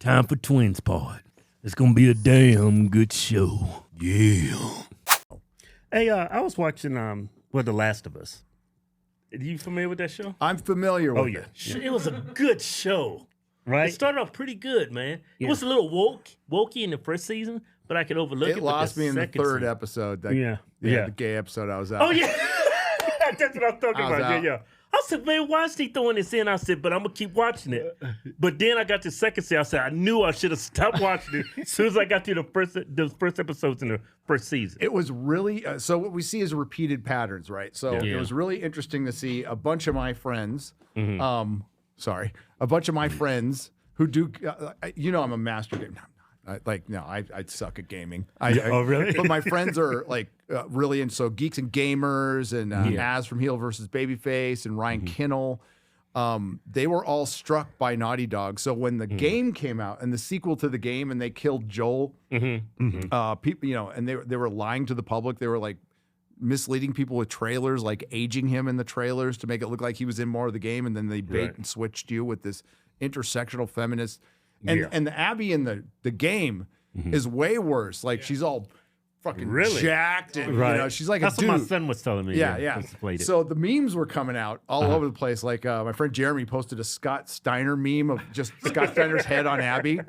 Time for Twins Pod. It's gonna be a damn good show. Yeah. Hey, I was watching The Last of Us. Are you familiar with that show? I'm familiar with yeah. it. It was a good show. Right? It started off pretty good, man. It was a little wokey in the first season, but I could overlook it. It lost me in the third season. episode. The gay episode I was out. Oh, yeah. That's what I'm talking about. out. Yeah. I said, man, why is he throwing this in? I said, but I'm going to keep watching it. But then I got to the second season. I said, I knew I should have stopped watching it as soon as I got to the first episodes in the first season. It was really, so what we see is repeated patterns, right? So it was really interesting to see a bunch of my friends, a bunch of my friends who do, I'm a master gamer. I suck at gaming. Oh, really? But my friends are like really into so Geeks and Gamers and Az from Heel versus Babyface and Ryan Kinnell. They were all struck by Naughty Dog. So when the game came out and the sequel to the game and they killed Joel, people, and they were lying to the public. They were like misleading people with trailers, like aging him in the trailers to make it look like he was in more of the game. And then they bait and switched you with this intersectional feminist. And the Abby in the game is way worse. Like she's all fucking jacked and she's like That's a dude. what my son was telling me. Yeah. So the memes were coming out all over the place. Like my friend Jeremy posted a Scott Steiner meme of just Scott Steiner's head on Abby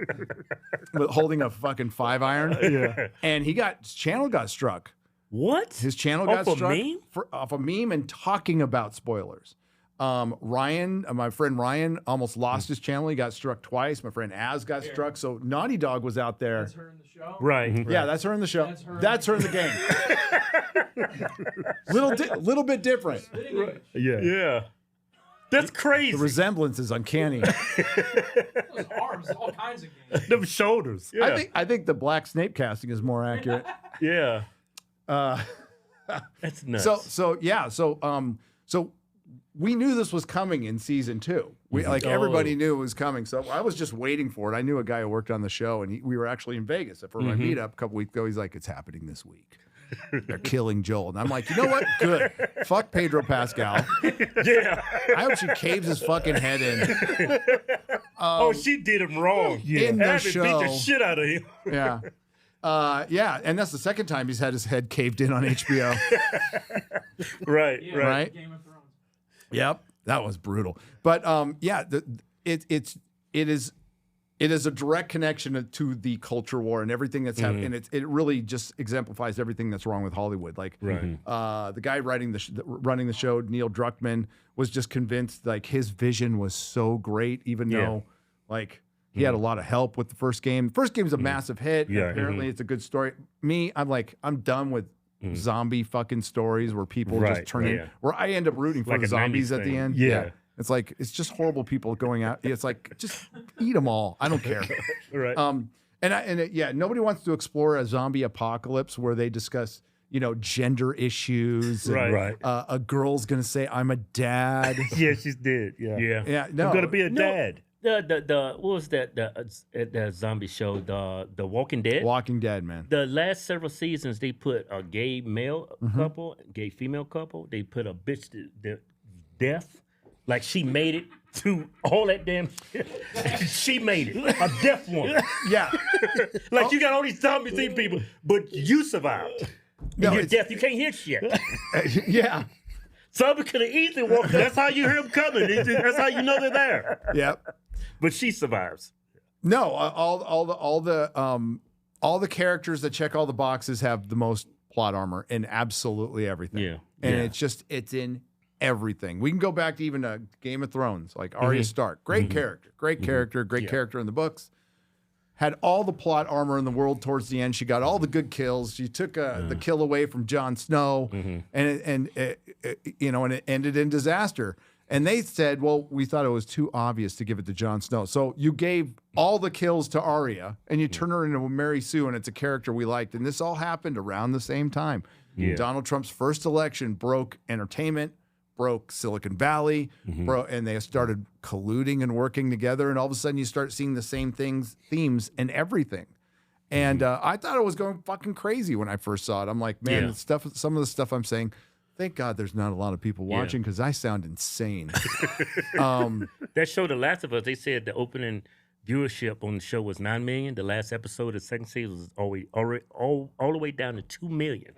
holding a fucking 5-iron. Yeah. And his channel got struck. What? His channel got struck meme? Off a meme and talking about spoilers. Ryan, my friend Ryan, almost lost his channel. He got struck twice. My friend Az got struck. So Naughty Dog was out there. That's her in the show? Right. Yeah, that's her in the show. That's her in the game. little bit different. Yeah. That's crazy. The resemblance is uncanny. Those arms, all kinds of games. Them shoulders. Yeah. I think the Black Snape casting is more accurate. Yeah. That's nuts. So we knew this was coming in season 2. Everybody knew it was coming. So I was just waiting for it. I knew a guy who worked on the show, and we were actually in Vegas for my meetup a couple weeks ago. He's like, "It's happening this week. They're killing Joel." And I'm like, you know what? Good. Fuck Pedro Pascal. Yeah. I hope she caves his fucking head in. She did him wrong. In the show. Beat the shit out of him. Yeah. And that's the second time he's had his head caved in on HBO. Right. Game of Thrones. Yep, that was brutal. But it is a direct connection to the culture war and everything that's happening, and it really just exemplifies everything that's wrong with Hollywood. Like the guy running the show, Neil Druckmann, was just convinced like his vision was so great, even though like he had a lot of help with the first game. The first game's a massive hit. Yeah, apparently it's a good story. I'm done with zombie fucking stories where people just turn in, where I end up rooting for the zombies at the end. Yeah. It's like, it's just horrible people going out. It's like, just eat them all. I don't care. Right. Nobody wants to explore a zombie apocalypse where they discuss, gender issues. Right. A girl's going to say, "I'm a dad." Yeah, she's dead. Yeah. No. I'm going to be a dad. What was that? The zombie show, the Walking Dead. Walking Dead, man. The last several seasons, they put a gay male couple, gay female couple. They put a bitch to death, like she made it to all that damn shit. She made it, a deaf woman. Yeah, like you got all these zombies eating people, but you survived. No, you're deaf. You can't hear shit. Yeah. Zombie could have easily walked. That's how you hear them coming. That's how you know they're there. Yep. But she survives. No, all the characters that check all the boxes have the most plot armor in absolutely everything. Yeah. And it's in everything. We can go back to even Game of Thrones, like Arya Stark. Great character. Great character in the books. Had all the plot armor in the world towards the end. She got all the good kills. She took the kill away from Jon Snow, and it ended in disaster. And they said, well, we thought it was too obvious to give it to Jon Snow. So you gave all the kills to Arya, and you turn her into Mary Sue, and it's a character we liked. And this all happened around the same time. Yeah. Donald Trump's first election broke entertainment, broke Silicon Valley, and they started colluding and working together. And all of a sudden, you start seeing the same themes in everything. And I thought it was going fucking crazy when I first saw it. I'm like, man, some of the stuff I'm saying, thank God there's not a lot of people watching because I sound insane. That show, The Last of Us, they said the opening viewership on the show was 9 million. The last episode of the second season was all the way down to 2 million.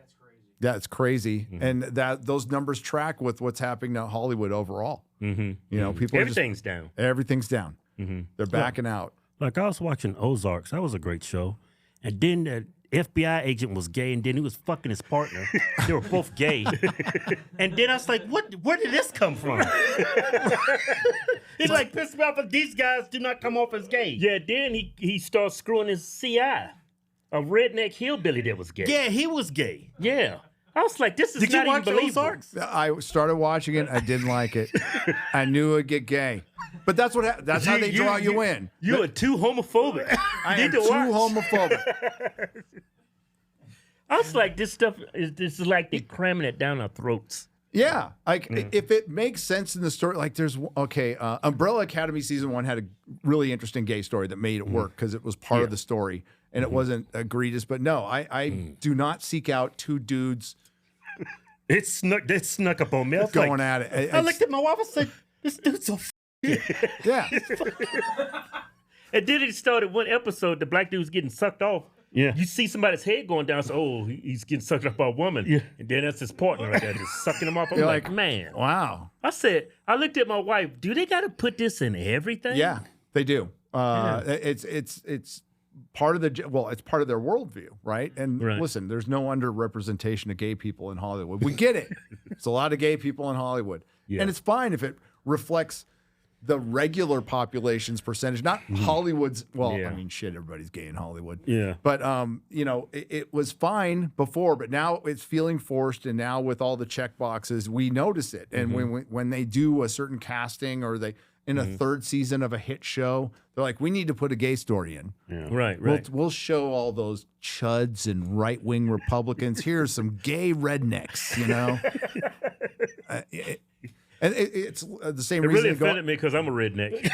Yeah, it's crazy, and those numbers track with what's happening to Hollywood overall. You know, people Everything's down. Everything's down. They're backing out. Like I was watching Ozarks. That was a great show. And then the FBI agent was gay, and then he was fucking his partner. They were both gay. And then I was like, where did this come from? He's like pissed me off if these guys do not come off as gay. Yeah, then he starts screwing his CI, a redneck hillbilly that was gay. Yeah, he was gay. Yeah. I was like, this is Did not you watch even believable. Ozarks? I started watching it. I didn't like it. I knew it'd get gay, but that's what. That's how they draw you in. You are too homophobic. I am too homophobic. I was like, this is like they're cramming it down our throats. Yeah, like if it makes sense in the story, like there's Umbrella Academy season 1 had a really interesting gay story that made it work because it was part of the story and it wasn't egregious. But no, I do not seek out two dudes. It snuck up on me. I was going like, at it. I looked at my wife and said, this dude's so Yeah, And then it started one episode, the black dude's getting sucked off. Yeah. You see somebody's head going down, so he's getting sucked up by a woman. Yeah. And then that's his partner right there, just sucking him off. I'm You're like, like, man. wow. I looked at my wife, do they got to put this in everything? Yeah, they do. It's part of it's part of their worldview, right? And listen, there's no underrepresentation of gay people in Hollywood. We get it. It's a lot of gay people in Hollywood, and it's fine if it reflects the regular population's percentage, not Hollywood's. Well, I mean, shit, everybody's gay in Hollywood. Yeah. But you know, it was fine before, but now it's feeling forced, and now with all the check boxes, we notice it. And when they do a certain casting or they in a third season of a hit show, they're like, we need to put a gay story in. Yeah. Right. We'll show all those chuds and right-wing Republicans. Here's some gay rednecks, you know? And it's the same It reason. really offended me because I'm a redneck.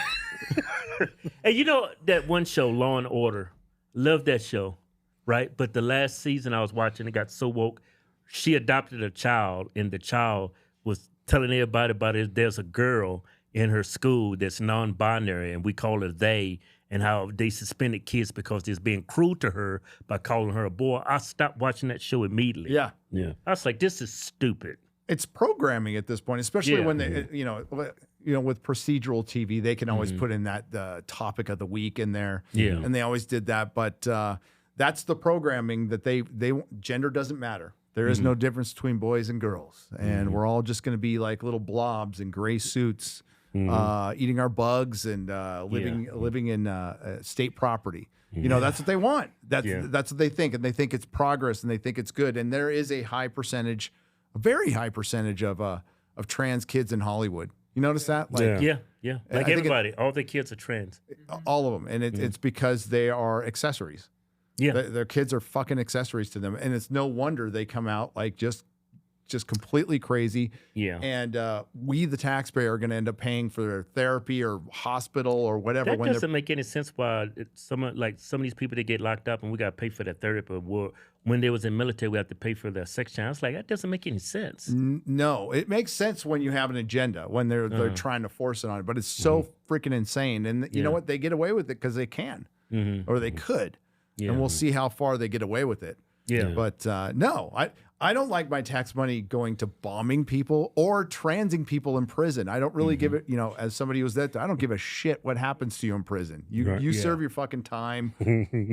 And you know that one show, Law and Order? Love that show, right? But the last season I was watching, it got so woke. She adopted a child, and the child was telling everybody about it. There's a girl in her school that's non-binary, and we call her they, and how they suspended kids because they're being cruel to her by calling her a boy. I stopped watching that show immediately. Yeah. I was like, this is stupid. It's programming at this point, especially when they, you know, with procedural TV, they can always put in that topic of the week in there. Yeah. And they always did that. But that's the programming that they gender doesn't matter. There is no difference between boys and girls. And we're all just going to be like little blobs in gray suits, eating our bugs and living in state property. You know, that's what they want. That's what they think. And they think it's progress and they think it's good. And there is a very high percentage of trans kids in Hollywood. You notice that? Like, Yeah. Like everybody, all the kids are trans. all of them. And it's because they are accessories. Yeah. Their kids are fucking accessories to them. And it's no wonder they come out like just completely crazy. Yeah. And we, the taxpayer, are going to end up paying for their therapy or hospital or whatever. That doesn't make any sense why some of these people that get locked up and we got to pay for their therapy. Or when they was in military, we have to pay for their section. I was like, that doesn't make any sense. No, it makes sense when you have an agenda, when they're trying to force it on it. But it's so freaking insane. And you know what? They get away with it because they can or they could. Yeah. And we'll see how far they get away with it. Yeah. But no, I don't like my tax money going to bombing people or transing people in prison. I don't really give it, you know, as somebody who's that, I don't give a shit what happens to you in prison. You serve your fucking time,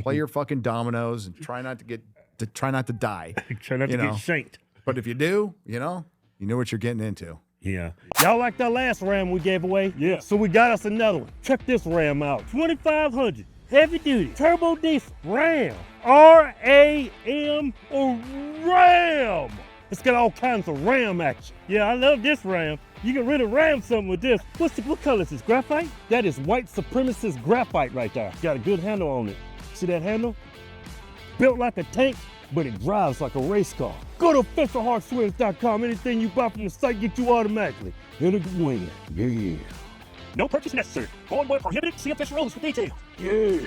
play your fucking dominoes, and try not to die. Try not to get shanked. But if you do, you know what you're getting into. Yeah. Y'all like that last Ram we gave away? Yeah. So we got us another one. Check this Ram out. 2500 heavy duty turbo diesel Ram. RAM or Ram. It's got all kinds of Ram action. Yeah, I love this Ram. You can really ram something with this. What color is this? Graphite? That is white supremacist graphite right there. Got a good handle on it. See that handle? Built like a tank, but it drives like a race car. Go to officialhodgetwins.com. Anything you buy from the site get you automatically in a win. Yeah. No purchase necessary. Going boy prohibited. See official rules for details. Yeah.